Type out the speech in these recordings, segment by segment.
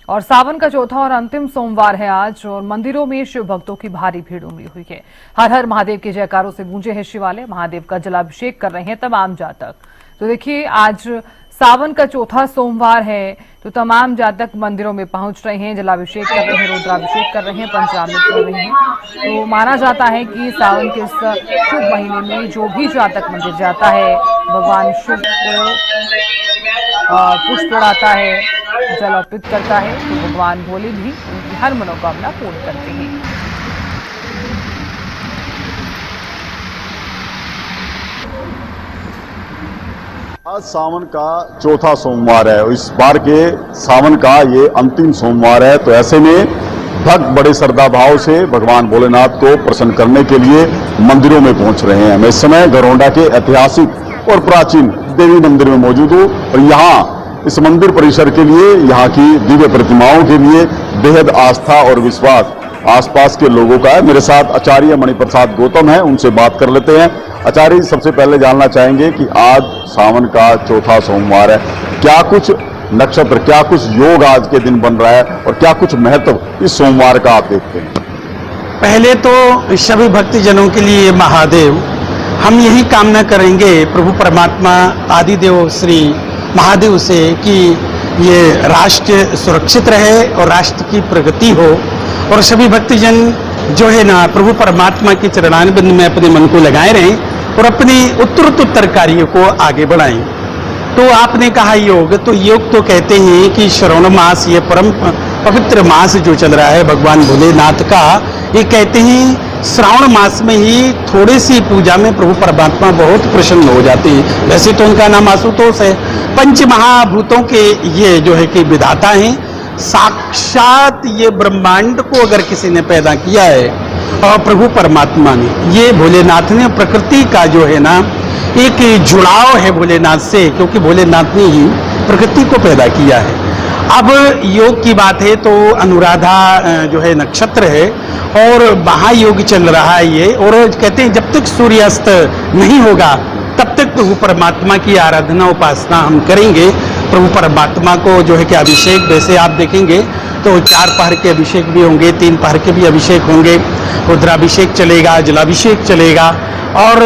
और सावन का चौथा और अंतिम सोमवार है आज और मंदिरों में शिव भक्तों की भारी भीड़ उमड़ी हुई है। हर हर महादेव के जयकारों से गूंजे हैं शिवालय। महादेव का जलाभिषेक कर रहे हैं तमाम जातक। तो देखिए, आज सावन का चौथा सोमवार है तो तमाम जातक मंदिरों में पहुंच रहे हैं, जलाभिषेक कर रहे हैं, रुद्राभिषेक कर रहे हैं, पंचामृत कर रहे हैं। तो माना जाता है कि सावन के इस शुभ महीने में जो भी जातक मंदिर जाता है, भगवान शिव को पुष्प चढ़ाता है, जल अर्पित करता है, तो भगवान भोले भी उनकी हर मनोकामना पूर्ण करते हैं। आज सावन का चौथा सोमवार है और इस बार के सावन का ये अंतिम सोमवार है। तो ऐसे में भक्त बड़े श्रद्धा भाव से भगवान भोलेनाथ को प्रसन्न करने के लिए मंदिरों में पहुंच रहे हैं। मैं इस समय गरोंडा के ऐतिहासिक और प्राचीन देवी मंदिर में मौजूद हूँ और यहाँ इस मंदिर परिसर के लिए, यहाँ की दिव्य प्रतिमाओं के लिए बेहद आस्था और विश्वास आसपास के लोगों का है। मेरे साथ आचार्य मणिप्रसाद गौतम है, उनसे बात कर लेते हैं। आचार्य जी, सबसे पहले जानना चाहेंगे कि आज सावन का चौथा सोमवार है, क्या कुछ नक्षत्र, क्या कुछ योग आज के दिन बन रहा है और क्या कुछ महत्व इस सोमवार का आप देखते हैं? पहले तो सभी भक्तजनों के लिए महादेव, हम यही कामना करेंगे प्रभु परमात्मा आदिदेव श्री महादेव से कि ये राष्ट्र सुरक्षित रहे और राष्ट्र की प्रगति हो और सभी भक्तजन जो है ना प्रभु परमात्मा के चरणारविंद में अपने मन को लगाए रहें और अपने उत्तरोत्तर कार्य को आगे बढ़ाएं। तो आपने कहा योग, तो योग तो कहते हैं कि श्रावण मास, ये परम पवित्र मास जो चल रहा है भगवान भोलेनाथ का, ये कहते हैं श्रावण मास में ही थोड़ी सी पूजा में प्रभु परमात्मा बहुत प्रसन्न हो जाते हैं। वैसे तो उनका नाम आशुतोष है। पंच महाभूतों के ये जो है कि विधाता हैं, साक्षात ये ब्रह्मांड को अगर किसी ने पैदा किया है और प्रभु परमात्मा ने, ये भोलेनाथ ने, प्रकृति का जो है ना एक जुड़ाव है भोलेनाथ से, क्योंकि भोलेनाथ ने ही प्रकृति को पैदा किया है। अब योग की बात है तो अनुराधा जो है नक्षत्र है और महायोग चल रहा है ये, और कहते हैं जब तक सूर्यास्त नहीं होगा तब तक प्रभु परमात्मा की आराधना उपासना हम करेंगे। प्रभु परमात्मा को जो है कि अभिषेक, वैसे आप देखेंगे तो 4 पहर के अभिषेक भी होंगे, 3 पहर के भी अभिषेक होंगे, रुद्राभिषेक चलेगा, जलाभिषेक चलेगा और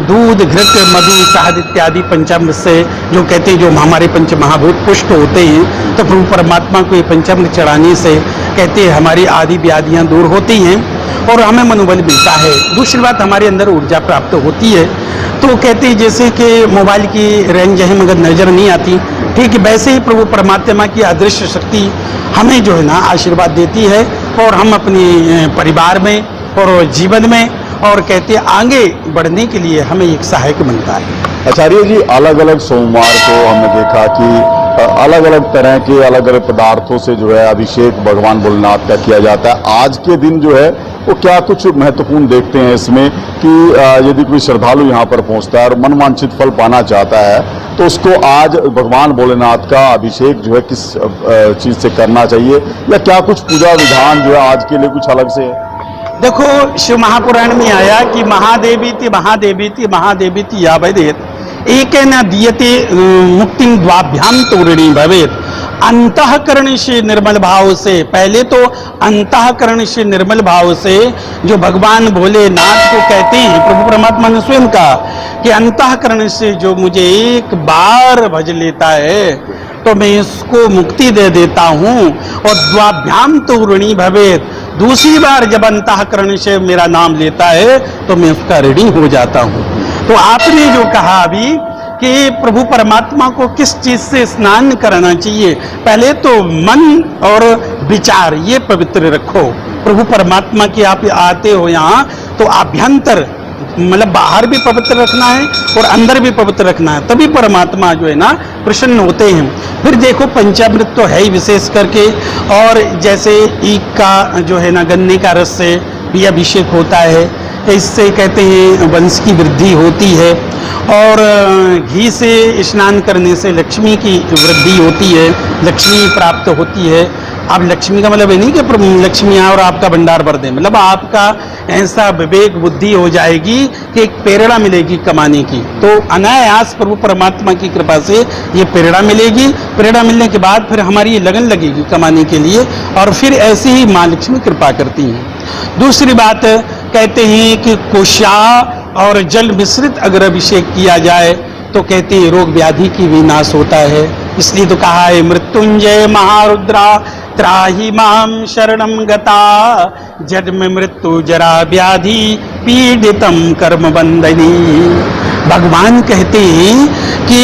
दूध, घृत, मधु, शहद इत्यादि पंचामृत से जो कहते हैं, जो हमारे पंच महाभूत पुष्ट होते हैं, तो प्रभु परमात्मा को ये पंचामृत चढ़ाने से कहते हैं हमारी आदि व्याधियां दूर होती हैं और हमें मनोबल मिलता है। दूसरी बात, हमारे अंदर ऊर्जा प्राप्त होती है। तो कहते हैं जैसे कि मोबाइल की रेंज है मगर नजर नहीं आती, ठीक वैसे ही प्रभु परमात्मा की अदृश्य शक्ति हमें जो है ना आशीर्वाद देती है और हम अपने परिवार में और जीवन में और कहते हैं आगे बढ़ने के लिए हमें एक सहायक बनता है। आचार्य जी, अलग अलग सोमवार को हमने देखा कि अलग अलग तरह के अलग अलग पदार्थों से जो है अभिषेक भगवान भोलेनाथ का किया जाता है। आज के दिन जो है वो क्या कुछ महत्वपूर्ण देखते हैं इसमें कि यदि कोई श्रद्धालु यहाँ पर पहुँचता है और मनवांछित फल पाना चाहता है तो उसको आज भगवान भोलेनाथ का अभिषेक जो है किस चीज से करना चाहिए, या क्या कुछ पूजा विधान जो है आज के लिए कुछ अलग से है? देखो, शिव महापुराण में आया कि महादेवीति महादेवीति महादेवीति या वैदेत एक न दीयते मुक्तिं द्वाभ्याम तोरणी भवेत। अंतःकरण से निर्मल भाव से, पहले तो अंतःकरण से निर्मल भाव से जो भगवान भोलेनाथ को कहते हैं, प्रभु परमात्मा ने स्वयं कहा कि अंतःकरण से जो मुझे एक बार भज लेता है तो मैं इसको मुक्ति दे देता हूँ और द्वाभ्याम तो ऋणी भवेत, दूसरी बार जब अंतःकरण से मेरा नाम लेता है तो मैं उसका ऋणी हो जाता हूँ। तो आपने जो कहा अभी कि प्रभु परमात्मा को किस चीज से स्नान करना चाहिए, पहले तो मन और विचार ये पवित्र रखो। प्रभु परमात्मा की आप आते हो यहाँ तो आभ्यंतर मतलब बाहर भी पवित्र रखना है और अंदर भी पवित्र रखना है, तभी परमात्मा जो है ना प्रसन्न होते हैं। फिर देखो, पंचामृत तो है ही विशेष करके, और जैसे ईख का जो है ना गन्ने का रस से भी अभिषेक होता है, इससे कहते हैं वंश की वृद्धि होती है, और घी से स्नान करने से लक्ष्मी की वृद्धि होती है, लक्ष्मी प्राप्त होती है। अब लक्ष्मी का मतलब ये नहीं कि लक्ष्मी आए और आपका भंडार भर दे, मतलब आपका ऐसा विवेक बुद्धि हो जाएगी कि एक प्रेरणा मिलेगी कमाने की। तो अनायास प्रभु परमात्मा की कृपा से ये प्रेरणा मिलेगी। प्रेरणा मिलने के बाद फिर हमारी ये लगन लगेगी कमाने के लिए, और फिर ऐसे ही माँ लक्ष्मी कृपा करती हैं। दूसरी बात कहते हैं कि कोशा और जल मिश्रित अगर अभिषेक किया जाए तो कहते हैं रोग व्याधि की विनाश होता है। इसलिए तो कहा है मृत्युंजय महारुद्रा त्राहि माम शरणम गता जन्म मृत्यु जरा व्याधि पीड़ितम कर्म बंधनी। भगवान कहते हैं कि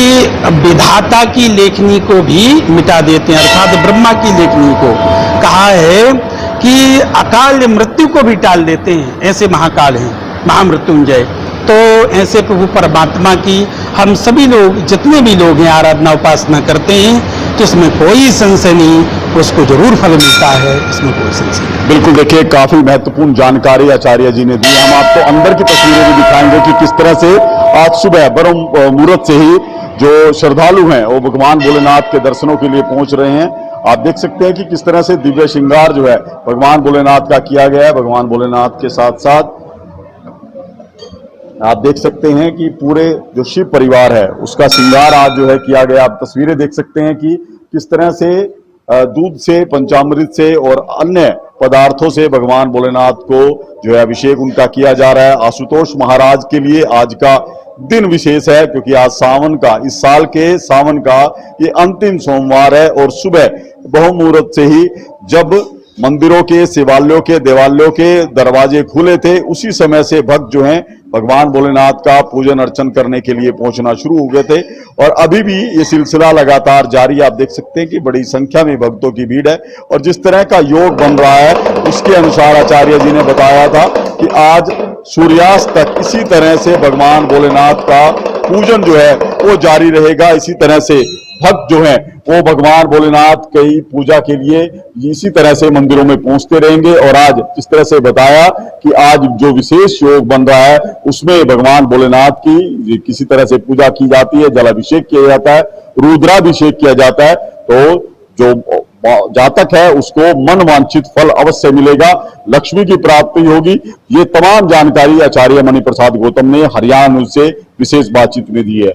विधाता की लेखनी को भी मिटा देते हैं, अर्थात ब्रह्मा की लेखनी को। कहा है कि अकाल मृत्यु को भी टाल देते हैं, ऐसे महाकाल हैं महामृत्युंजय। तो ऐसे प्रभु परमात्मा की हम सभी लोग जितने भी लोग हैं आराधना उपासना करते हैं तो इसमें कोई संशय नहीं, उसको जरूर फल मिलता है, इसमें कोई संशय नहीं। बिल्कुल, देखिए काफी महत्वपूर्ण जानकारी आचार्य जी ने दी। हम आपको अंदर की तस्वीरें भी दिखाएंगे कि किस तरह से आज सुबह ब्रह्म मुहूर्त से ही जो श्रद्धालु हैं वो भगवान भोलेनाथ के दर्शनों के लिए पहुंच रहे हैं। आप देख सकते हैं कि किस तरह से दिव्य श्रृंगार जो है भगवान भोलेनाथ का किया गया है। भगवान भोलेनाथ के साथ साथ आप देख सकते हैं कि पूरे जो शिव परिवार है उसका श्रृंगार आज जो है किया गया। आप तस्वीरें देख सकते हैं कि किस तरह से दूध से, पंचामृत से और अन्य पदार्थों से भगवान भोलेनाथ को जो है अभिषेक उनका किया जा रहा है। आशुतोष महाराज के लिए आज का दिन विशेष है क्योंकि आज सावन का, इस साल के सावन का ये अंतिम सोमवार है और सुबह बहुमुहूर्त से ही जब मंदिरों के, शिवालयों के, देवालयों के दरवाजे खुले थे उसी समय से भक्त जो हैं भगवान भोलेनाथ का पूजन अर्चन करने के लिए पहुंचना शुरू हो गए थे और अभी भी ये सिलसिला लगातार जारी। आप देख सकते हैं कि बड़ी संख्या में भक्तों की भीड़ है और जिस तरह का योग बन रहा है उसके अनुसार आचार्य जी ने बताया था कि आज सूर्यास्त तक इसी तरह से भगवान भोलेनाथ का पूजन जो है वो जारी रहेगा। इसी तरह से भक्त जो हैं वो भगवान भोलेनाथ की पूजा के लिए इसी तरह से मंदिरों में पहुंचते रहेंगे। और आज जिस तरह से बताया कि आज जो विशेष योग बन रहा है उसमें भगवान भोलेनाथ की किसी तरह से पूजा की जाती है, जलाभिषेक किया जाता है, रुद्राभिषेक किया जाता है। तो जो जातक है उसको मन वांछित फल अवश्य मिलेगा, लक्ष्मी की प्राप्ति होगी। ये तमाम जानकारी आचार्य मणि प्रसाद गौतम ने हरियाणा न्यूज से विशेष बातचीत में दी है।